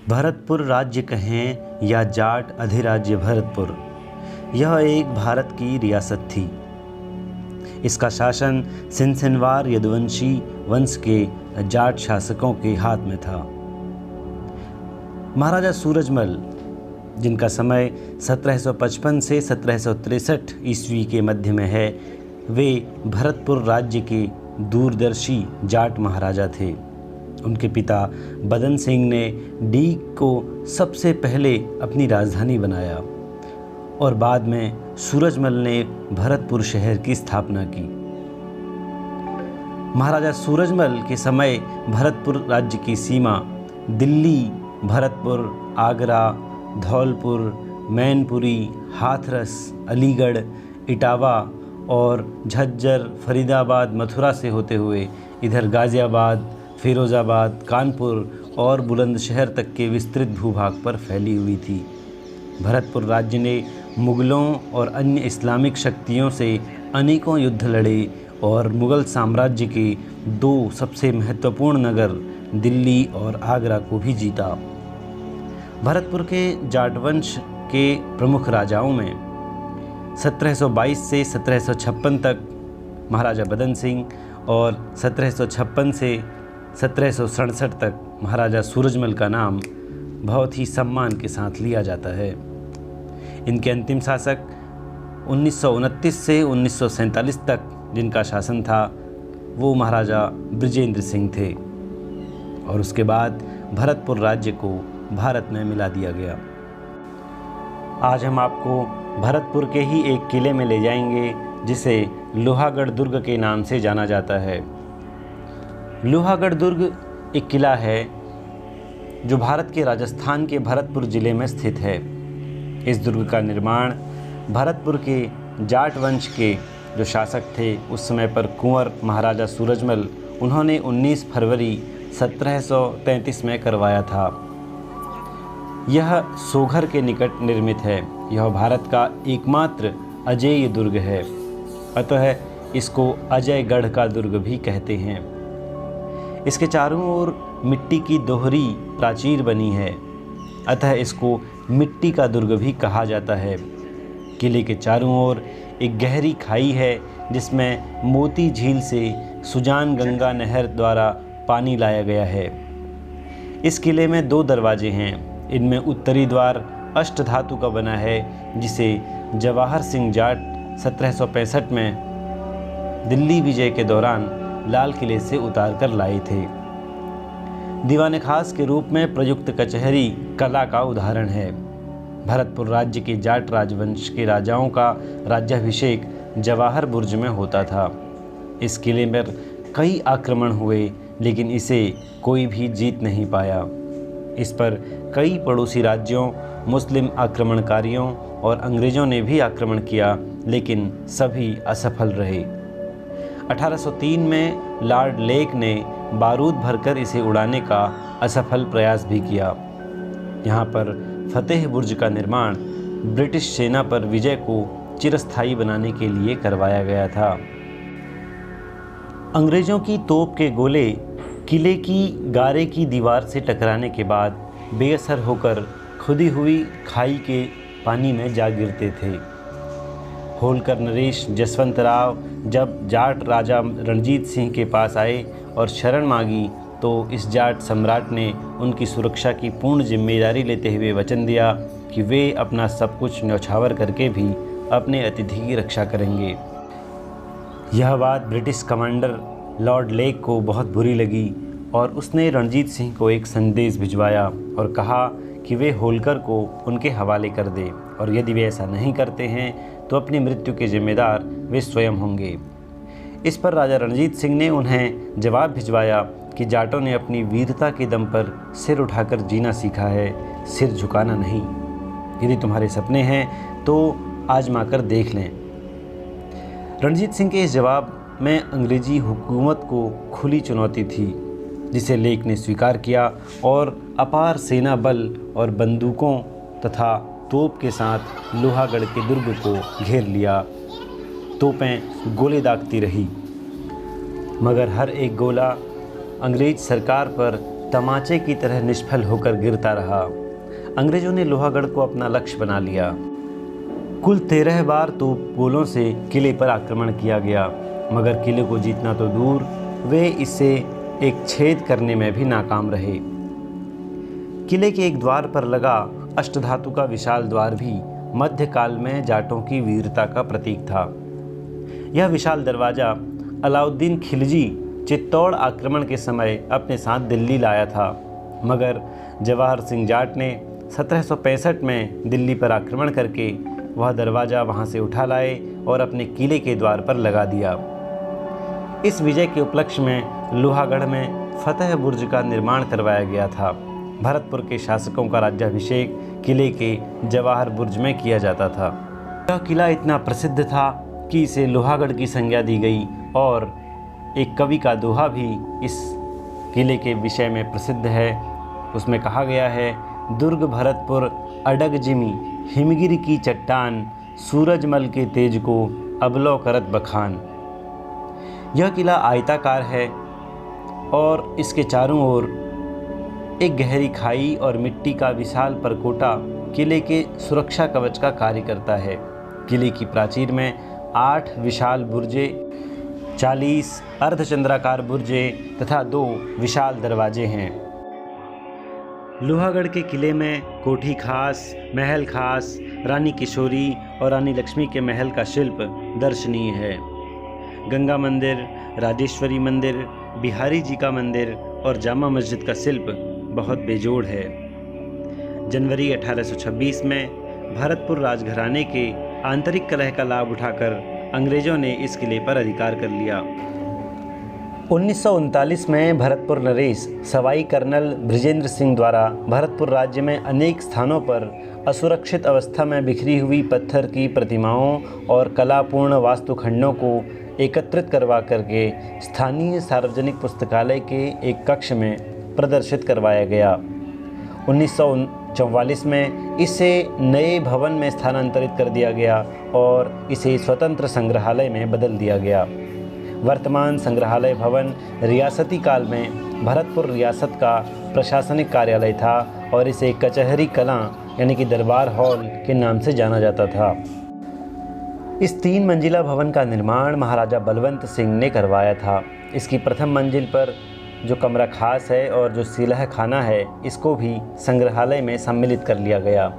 भरतपुर राज्य कहें या जाट अधिराज्य भरतपुर, यह एक भारत की रियासत थी। इसका शासन सिनसिनवार यदुवंशी वंश के जाट शासकों के हाथ में था। महाराजा सूरजमल, जिनका समय 1755 से 1763 ईस्वी के मध्य में है, वे भरतपुर राज्य के दूरदर्शी जाट महाराजा थे। उनके पिता बदन सिंह ने डीग को सबसे पहले अपनी राजधानी बनाया और बाद में सूरजमल ने भरतपुर शहर की स्थापना की। महाराजा सूरजमल के समय भरतपुर राज्य की सीमा दिल्ली, भरतपुर, आगरा, धौलपुर, मैनपुरी, हाथरस, अलीगढ़, इटावा और झज्जर, फरीदाबाद, मथुरा से होते हुए इधर गाज़ियाबाद, फिरोज़ाबाद, कानपुर और बुलंदशहर तक के विस्तृत भूभाग पर फैली हुई थी। भरतपुर राज्य ने मुग़लों और अन्य इस्लामिक शक्तियों से अनेकों युद्ध लड़े और मुग़ल साम्राज्य के दो सबसे महत्वपूर्ण नगर दिल्ली और आगरा को भी जीता। भरतपुर के जाटवंश के प्रमुख राजाओं में 1722 से 1756 तक महाराजा बदन सिंह और 1756 से 1767 तक महाराजा सूरजमल का नाम बहुत ही सम्मान के साथ लिया जाता है। इनके अंतिम शासक 1929 से 1947 तक जिनका शासन था, वो महाराजा बृजेंद्र सिंह थे और उसके बाद भरतपुर राज्य को भारत में मिला दिया गया। आज हम आपको भरतपुर के ही एक किले में ले जाएंगे जिसे लोहागढ़ दुर्ग के नाम से जाना जाता है। लोहागढ़ दुर्ग एक किला है जो भारत के राजस्थान के भरतपुर ज़िले में स्थित है। इस दुर्ग का निर्माण भरतपुर के जाट वंश के जो शासक थे उस समय पर कुंवर महाराजा सूरजमल, उन्होंने 19 फरवरी 1733 में करवाया था। यह सोघर के निकट निर्मित है। यह भारत का एकमात्र अजेय दुर्ग है, अतः इसको अजयगढ़ का दुर्ग भी कहते हैं। इसके चारों ओर मिट्टी की दोहरी प्राचीर बनी है, अतः इसको मिट्टी का दुर्ग भी कहा जाता है। किले के चारों ओर एक गहरी खाई है जिसमें मोती झील से सुजान गंगा नहर द्वारा पानी लाया गया है। इस किले में 2 दरवाजे हैं। इनमें उत्तरी द्वार अष्टधातु का बना है जिसे जवाहर सिंह जाट 1765 में दिल्ली विजय के दौरान लाल किले से उतार कर लाए थे। दीवान खास के रूप में प्रयुक्त कचहरी कला का उदाहरण है। भरतपुर राज्य के जाट राजवंश के राजाओं का राज्याभिषेक जवाहर बुर्ज में होता था। इस किले में कई आक्रमण हुए लेकिन इसे कोई भी जीत नहीं पाया। इस पर कई पड़ोसी राज्यों, मुस्लिम आक्रमणकारियों और अंग्रेज़ों ने भी आक्रमण किया लेकिन सभी असफल रहे। 1803 में लॉर्ड लेक ने बारूद भरकर इसे उड़ाने का असफल प्रयास भी किया। यहाँ पर फतेह बुर्ज का निर्माण ब्रिटिश सेना पर विजय को चिरस्थायी बनाने के लिए करवाया गया था। अंग्रेज़ों की तोप के गोले किले की गारे की दीवार से टकराने के बाद बेअसर होकर खुदी हुई खाई के पानी में जा गिरते थे। होलकर नरेश जसवंतराव जब जाट राजा रणजीत सिंह के पास आए और शरण मांगी तो इस जाट सम्राट ने उनकी सुरक्षा की पूर्ण जिम्मेदारी लेते हुए वचन दिया कि वे अपना सब कुछ न्यौछावर करके भी अपने अतिथि की रक्षा करेंगे। यह बात ब्रिटिश कमांडर लॉर्ड लेक को बहुत बुरी लगी और उसने रणजीत सिंह को एक संदेश भिजवाया और कहा कि वे होलकर को उनके हवाले कर दे और यदि वे ऐसा नहीं करते हैं तो अपनी मृत्यु के जिम्मेदार वे स्वयं होंगे। इस पर राजा रणजीत सिंह ने उन्हें जवाब भिजवाया कि जाटों ने अपनी वीरता के दम पर सिर उठाकर जीना सीखा है, सिर झुकाना नहीं। यदि तुम्हारे सपने हैं तो आजमा कर देख लें। रणजीत सिंह के इस जवाब में अंग्रेजी हुकूमत को खुली चुनौती थी, जिसे लेक ने स्वीकार किया और अपार सेना बल और बंदूकों तथा तोप के साथ लोहागढ़ के दुर्ग को घेर लिया। तोपें गोले दागती रही मगर हर एक गोला अंग्रेज सरकार पर तमाचे की तरह निष्फल होकर गिरता रहा। अंग्रेजों ने लोहागढ़ को अपना लक्ष्य बना लिया। कुल 13 बार तोप गोलों से किले पर आक्रमण किया गया, मगर किले को जीतना तो दूर, वे इसे एक छेद करने में भी नाकाम रहे। किले के एक द्वार पर लगा अष्टधातु का विशाल द्वार भी मध्यकाल में जाटों की वीरता का प्रतीक था। यह विशाल दरवाज़ा अलाउद्दीन खिलजी चित्तौड़ आक्रमण के समय अपने साथ दिल्ली लाया था, मगर जवाहर सिंह जाट ने 1765 में दिल्ली पर आक्रमण करके वह दरवाज़ा वहां से उठा लाए और अपने किले के द्वार पर लगा दिया। इस विजय के उपलक्ष्य में लोहागढ़ में फतेह बुर्ज का निर्माण करवाया गया था। भरतपुर के शासकों का राज्याभिषेक किले के जवाहर बुर्ज में किया जाता था। यह किला इतना प्रसिद्ध था कि इसे लोहागढ़ की संज्ञा दी गई और एक कवि का दोहा भी इस किले के विषय में प्रसिद्ध है। उसमें कहा गया है, दुर्ग भरतपुर अडग जिमी हिमगिरी की चट्टान, सूरजमल के तेज को अबलो करत बखान। यह किला आयताकार है और इसके चारों ओर एक गहरी खाई और मिट्टी का विशाल परकोटा किले के सुरक्षा कवच का कार्य करता है। किले की प्राचीर में 8 विशाल बुर्जे, 40 अर्धचंद्राकार बुर्जे तथा 2 विशाल दरवाजे हैं। लोहागढ़ के किले में कोठी खास, महल खास, रानी किशोरी और रानी लक्ष्मी के महल का शिल्प दर्शनीय है। गंगा मंदिर, राजेश्वरी मंदिर, बिहारी जी का मंदिर और जामा मस्जिद का शिल्प बहुत बेजोड़ है। जनवरी 1826 में भरतपुर राजघराने के आंतरिक कलह का लाभ उठाकर अंग्रेजों ने इस किले पर अधिकार कर लिया। 1939 में भरतपुर नरेश सवाई कर्नल बृजेंद्र सिंह द्वारा भरतपुर राज्य में अनेक स्थानों पर असुरक्षित अवस्था में बिखरी हुई पत्थर की प्रतिमाओं और कलापूर्ण वास्तुखंडों को एकत्रित करवा करके स्थानीय सार्वजनिक पुस्तकालय के एक कक्ष में प्रदर्शित करवाया गया। 1944 में इसे नए भवन में स्थानांतरित कर दिया गया और इसे स्वतंत्र संग्रहालय में बदल दिया गया। वर्तमान संग्रहालय भवन रियासती काल में भरतपुर रियासत का प्रशासनिक कार्यालय था और इसे कचहरी कलां यानी कि दरबार हॉल के नाम से जाना जाता था। इस 3 मंजिला भवन का निर्माण महाराजा बलवंत सिंह ने करवाया था। इसकी प्रथम मंजिल पर जो कमरा खास है और जो सीलह खाना है, इसको भी संग्रहालय में सम्मिलित कर लिया गया।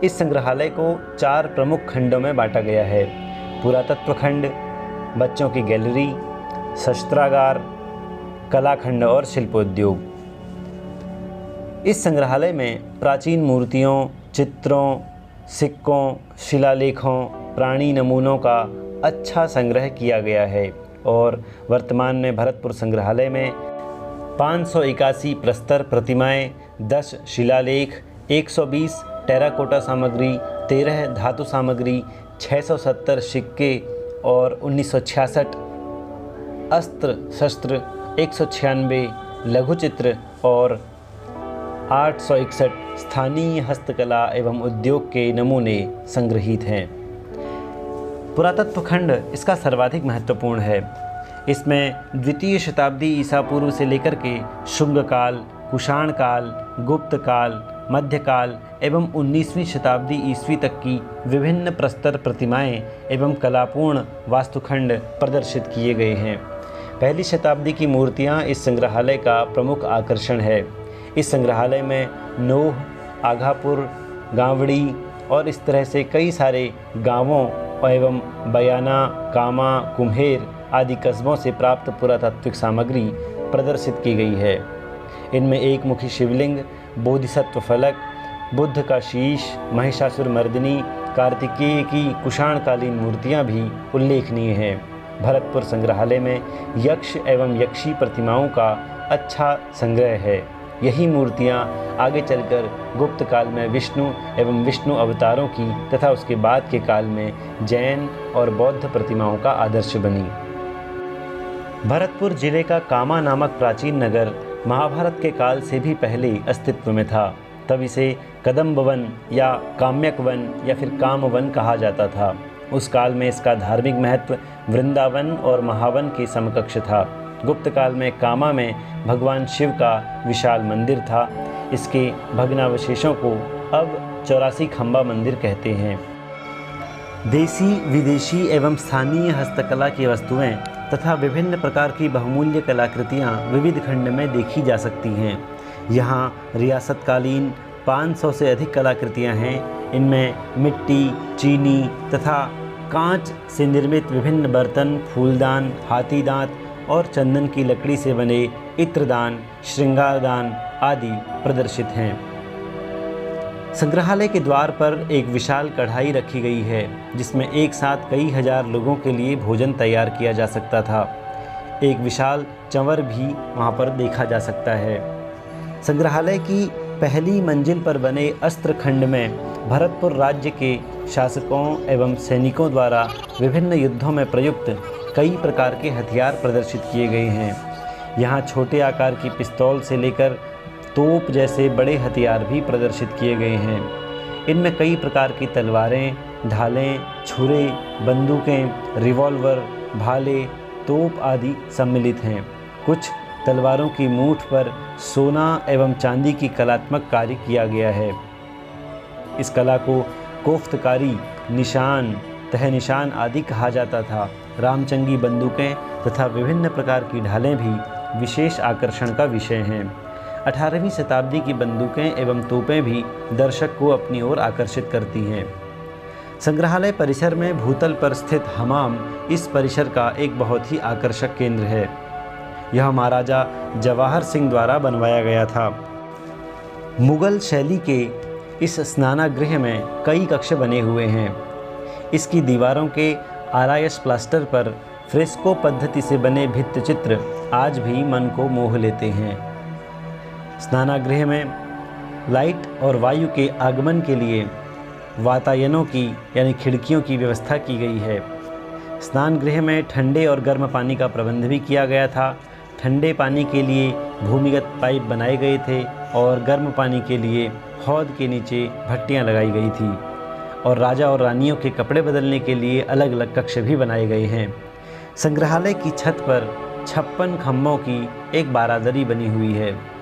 इस संग्रहालय को 4 प्रमुख खंडों में बांटा गया है। पुरातत्व खंड, बच्चों की गैलरी, शस्त्रागार, कलाखंड और शिल्पोद्योग। इस संग्रहालय में प्राचीन मूर्तियों, चित्रों, सिक्कों, शिलालेखों, प्राणी नमूनों का अच्छा संग्रह किया गया है और वर्तमान में भरतपुर संग्रहालय में 581 प्रस्तर प्रतिमाएं, 10 शिलालेख, 120 टेराकोटा सामग्री, 13 धातु सामग्री, 670 सिक्के और 1966 अस्त्र शस्त्र, 196 लघु चित्र और 861 स्थानीय हस्तकला एवं उद्योग के नमूने संग्रहित हैं। पुरातत्व खंड इसका सर्वाधिक महत्वपूर्ण है। इसमें द्वितीय शताब्दी ईसा पूर्व से लेकर के शुंग काल, कुषाण काल, गुप्त काल, मध्यकाल एवं 19वीं शताब्दी ईस्वी तक की विभिन्न प्रस्तर प्रतिमाएं एवं कलापूर्ण वास्तुखंड प्रदर्शित किए गए हैं। पहली शताब्दी की मूर्तियां इस संग्रहालय का प्रमुख आकर्षण है। इस संग्रहालय में नोह, आघापुर, गावड़ी और इस तरह से कई सारे गांवों एवं बयाना, कामा, कुम्हेर आदि कस्बों से प्राप्त पुरातात्विक सामग्री प्रदर्शित की गई है। इनमें एक मुखी शिवलिंग, बोधिसत्व फलक, बुद्ध का शीश, महिषासुर मर्दिनी, कार्तिकेय की कुषाणकालीन मूर्तियां भी उल्लेखनीय हैं। भरतपुर संग्रहालय में यक्ष एवं यक्षी प्रतिमाओं का अच्छा संग्रह है। यही मूर्तियां आगे चलकर गुप्त काल में विष्णु एवं विष्णु अवतारों की तथा उसके बाद के काल में जैन और बौद्ध प्रतिमाओं का आदर्श बनी। भरतपुर जिले का कामा नामक प्राचीन नगर महाभारत के काल से भी पहले अस्तित्व में था। तब इसे कदम्ब वन या काम्यक वन या फिर कामवन कहा जाता था। उस काल में इसका धार्मिक महत्व वृंदावन और महावन के समकक्ष था गुप्त काल में कामा में भगवान शिव का विशाल मंदिर था। इसके भग्नावशेषों को अब 84 खंबा मंदिर कहते हैं। देसी, विदेशी एवं स्थानीय हस्तकला की वस्तुएं तथा विभिन्न प्रकार की बहुमूल्य कलाकृतियां विविध खंड में देखी जा सकती हैं। यहाँ रियासतकालीन 500 से अधिक कलाकृतियां हैं। इनमें मिट्टी, चीनी तथा कांच से निर्मित विभिन्न बर्तन, फूलदान, हाथी दांत और चंदन की लकड़ी से बने इत्रदान, श्रृंगारदान आदि प्रदर्शित हैं। संग्रहालय के द्वार पर एक विशाल कढ़ाई रखी गई है, जिसमें एक साथ कई हजार लोगों के लिए भोजन तैयार किया जा सकता था। एक विशाल चंवर भी वहाँ पर देखा जा सकता है। संग्रहालय की पहली मंजिल पर बने अस्त्र खंड में भरतपुर राज्य के शासकों एवं सैनिकों द्वारा विभिन्न युद्धों में प्रयुक्त कई प्रकार के हथियार प्रदर्शित किए गए हैं। यहाँ छोटे आकार की पिस्तौल से लेकर तोप जैसे बड़े हथियार भी प्रदर्शित किए गए हैं। इनमें कई प्रकार की तलवारें, ढालें, छुरे, बंदूकें, रिवॉल्वर, भाले, तोप आदि सम्मिलित हैं। कुछ तलवारों की मूठ पर सोना एवं चांदी की कलात्मक कार्य किया गया है। इस कला को कोफ्तकारी, निशान, तह निशान आदि कहा जाता था। रामचंगी बंदूकें तथा विभिन्न प्रकार की ढालें भी विशेष आकर्षण का विषय हैं। 18वीं शताब्दी की बंदूकें एवं तोपें भी दर्शक को अपनी ओर आकर्षित करती हैं। संग्रहालय परिसर में भूतल पर स्थित हमाम इस परिसर का एक बहुत ही आकर्षक केंद्र है। यह महाराजा जवाहर सिंह द्वारा बनवाया गया था। मुगल शैली के इस स्नानागृह में कई कक्ष बने हुए हैं। इसकी दीवारों के आरायश प्लास्टर पर फ्रेस्को पद्धति से बने भित्तिचित्र आज भी मन को मोह लेते हैं। स्नानागृह में लाइट और वायु के आगमन के लिए वातायनों की यानी खिड़कियों की व्यवस्था की गई है। स्नान गृह में ठंडे और गर्म पानी का प्रबंध भी किया गया था। ठंडे पानी के लिए भूमिगत पाइप बनाए गए थे और गर्म पानी के लिए हौद के नीचे भट्टियां लगाई गई थी और राजा और रानियों के कपड़े बदलने के लिए अलग अलग कक्ष भी बनाए गए हैं। संग्रहालय की छत पर 56 खंभों की एक बारादरी बनी हुई है।